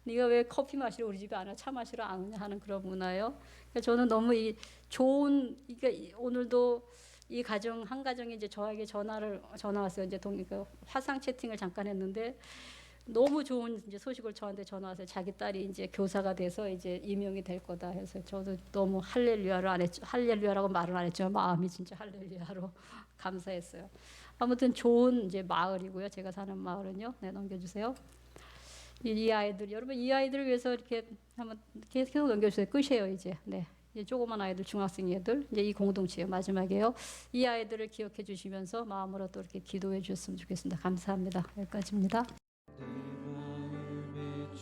네가 왜 커피 마시러 우리 집에 안 와? 차 마시러 안 오냐 하는 그런 문화예요. 그러니까 저는 너무 이 좋은 그러니까 오늘도 이 가정 한 가정이 이제 저에게 전화 왔어요. 이제 화상 채팅을 잠깐 했는데 너무 좋은 이제 소식을 저한테 전화 왔어요. 자기 딸이 이제 교사가 돼서 이제 임용이 될 거다 해서 저도 너무 할렐루야를 안 했죠. 할렐루야라고 말을 안 했죠. 마음이 진짜 할렐루야로 감사했어요. 아무튼 좋은 이제 마을이고요. 제가 사는 마을은요. 네, 넘겨주세요. 이 아이들 여러분 이 아이들을 위해서 이렇게 한번 계속 넘겨주세요. 끝이에요 이제. 네. 이제 조그만 아이들 중학생 애들 이제 이 공동체예요. 마지막이에요. 이 아이들을 기억해 주시면서 마음으로 또 이렇게 기도해 주셨으면 좋겠습니다. 감사합니다. 여기까지입니다. 내 마음의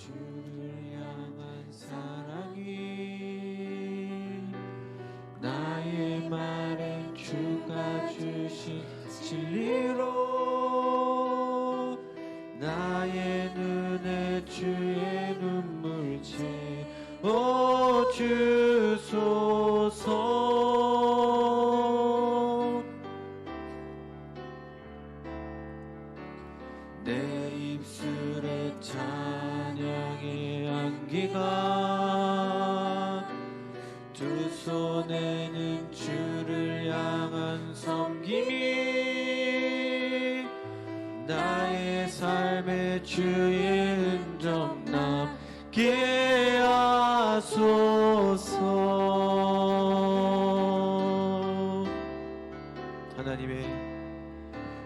주의 눈물 채워 주소서. 내 입술에 찬양의 향기가 두 손에는 주를 향한 섬김이 나의 삶에 주의 흔적 남게 하소서.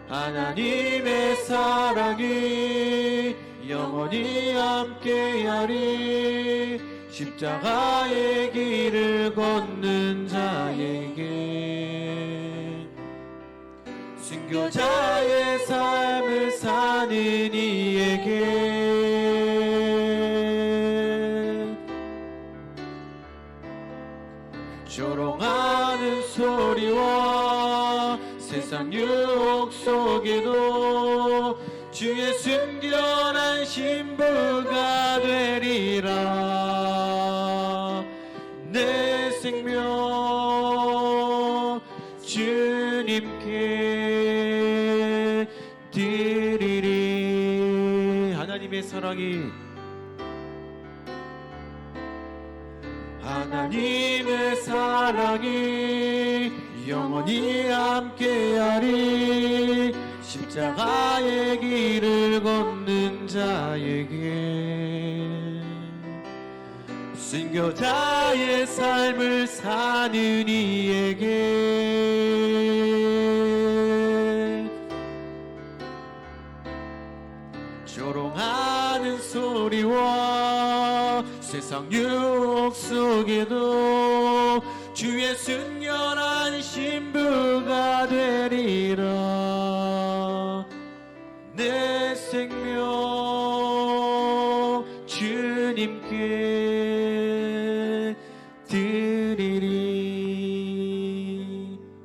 하나님의 사랑이 영원히 함께하리. 십자가의 길을 걷는 자에게 순교자의 삶을 사는 이에게 조롱하는 소리와 세상 유혹 속에도 주의 순결한 신부가 되리라. 내 생명 주님께 드리리. 하나님의 사랑이 영원히 함께하리. 십자가의 길을 걷는 자에게 순교자의 삶을 사는 이에게 조롱하는 소리와 세상 유혹 속에도 주의 순결한 신부가 되리라. 내 생명 주님께 드리리.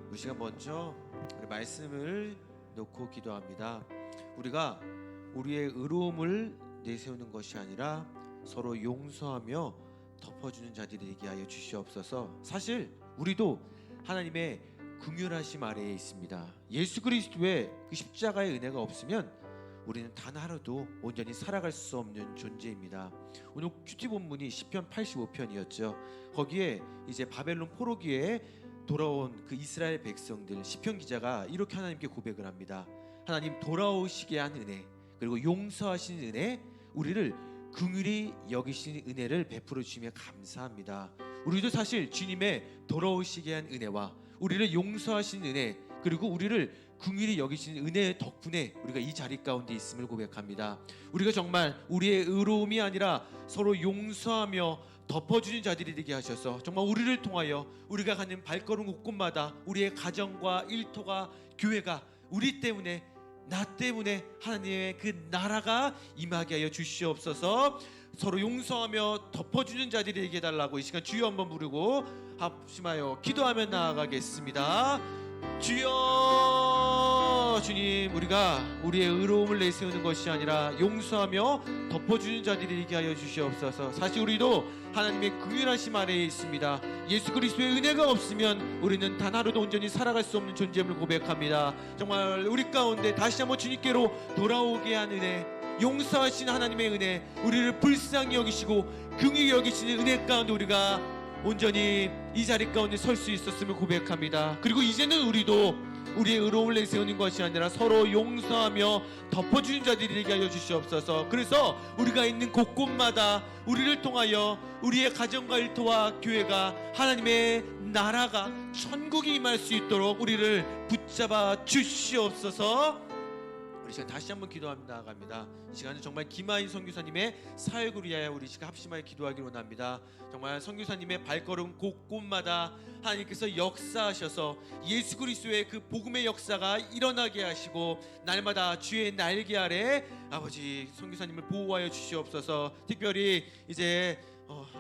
우리 시간 먼저 우리 말씀을 놓고 기도합니다. 우리가 우리의 의로움을 내세우는 것이 아니라 서로 용서하며 덮어주는 자들이 되게 하여 주시옵소서. 사실 우리도 하나님의 긍휼하심 아래에 있습니다. 예수 그리스도의 그 십자가의 은혜가 없으면 우리는 단 하루도 온전히 살아갈 수 없는 존재입니다. 오늘 큐티 본문이 시편 85편이었죠. 거기에 이제 바벨론 포로기에 돌아온 그 이스라엘 백성들, 시편 기자가 이렇게 하나님께 고백을 합니다. 하나님, 돌아오시게 한 은혜, 그리고 용서하시는 은혜, 우리를 긍휼히 여기시는 은혜를 베풀어 주시며 감사합니다. 우리도 사실 주님의 돌아오시게 한 은혜와 우리를 용서하시는 은혜, 그리고 우리를 긍휼히 여기시는 은혜 덕분에 우리가 이 자리 가운데 있음을 고백합니다. 우리가 정말 우리의 의로움이 아니라 서로 용서하며 덮어주는 자들이 되게 하셔서 정말 우리를 통하여 우리가 가는 발걸음 곳곳마다 우리의 가정과 일터가 교회가 우리 때문에, 나 때문에 하나님의 그 나라가 임하게 하여 주시옵소서. 서로 용서하며 덮어주는 자들이 되게 해달라고 이 시간 주여 한번 부르고 합심하여 기도하며 나아가겠습니다. 주여, 주님, 우리가 우리의 의로움을 내세우는 것이 아니라 용서하며 덮어주는 자들이 되게 하여 주시옵소서. 사실 우리도 하나님의 긍휼하심 아래에 있습니다. 예수 그리스도의 은혜가 없으면 우리는 단 하루도 온전히 살아갈 수 없는 존재임을 고백합니다. 정말 우리 가운데 다시 한번 주님께로 돌아오게 한 은혜, 용서하신 하나님의 은혜, 우리를 불쌍히 여기시고 긍휼히 여기시는 은혜 가운데 우리가 온전히 이 자리 가운데 설 수 있었음을 고백합니다. 그리고 이제는 우리도 우리의 의로움을 내세우는 것이 아니라 서로 용서하며 덮어주는 자들이 되게 하여 주시옵소서. 그래서 우리가 있는 곳곳마다 우리를 통하여 우리의 가정과 일터와 교회가 하나님의 나라가 천국이 임할 수 있도록 우리를 붙잡아 주시옵소서. 우리 시간 다시 한번 기도합니다. 나아갑니다. 이 시간은 정말 김하인 선교사님의 사역을 위하여 우리 시간 합심하여 기도하기로 원합니다. 정말 선교사님의 발걸음 곳곳마다 하나님께서 역사하셔서 예수 그리스도의 그 복음의 역사가 일어나게 하시고 날마다 주의 날개 아래 아버지 선교사님을 보호하여 주시옵소서. 특별히 이제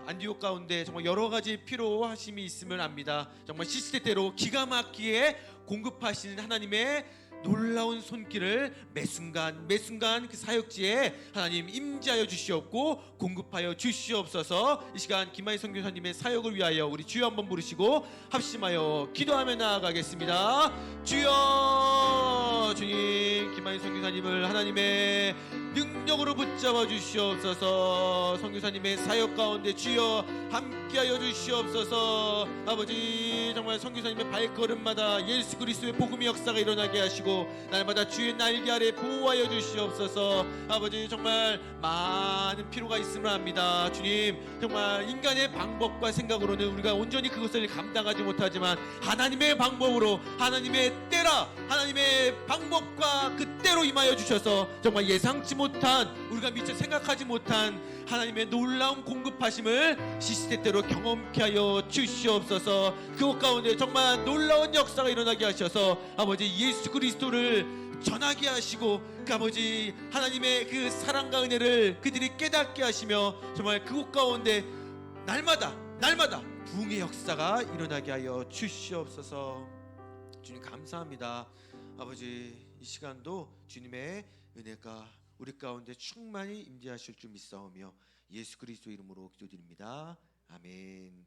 안디옥 가운데 정말 여러 가지 필요하심이 있음을 압니다. 정말 시스템대로 기가 막히게 공급하시는 하나님의 놀라운 손길을 매 순간 그 사역지에 하나님 임재하여 주시옵고 공급하여 주시옵소서. 이 시간 김하희 선교사님의 사역을 위하여 우리 주여 한번 부르시고 합심하여 기도하며 나아가겠습니다. 주여, 주님 김하희 선교사님을 하나님의 능력으로 붙잡아 주시옵소서. 선교사님의 사역 가운데 주여 함께하여 주시옵소서. 아버지, 정말 선교사님의 발걸음마다 예수 그리스도의 복음의 역사가 일어나게 하시고 날마다 주의 날개 아래 보호하여 주시옵소서. 아버지, 정말 많은 필요가 있음을 압니다. 주님, 정말 인간의 방법과 생각으로는 우리가 온전히 그것을 감당하지 못하지만 하나님의 방법으로, 하나님의 때라, 하나님의 방법과 그 때로 임하여 주셔서 정말 예상치 못한, 우리가 미처 생각하지 못한 하나님의 놀라운 공급하심을 시시때때로 경험케 하여 주시옵소서. 그곳 가운데 정말 놀라운 역사가 일어나게 하셔서 아버지 예수 그리스도를 전하게 하시고 그 아버지 하나님의 그 사랑과 은혜를 그들이 깨닫게 하시며 정말 그곳 가운데 날마다 부흥의 역사가 일어나게 하여 주시옵소서. 주님 감사합니다. 아버지, 이 시간도 주님의 은혜가 우리 가운데 충만히 임재하실 줄 믿사오며 예수 그리스도 이름으로 기도드립니다. 아멘.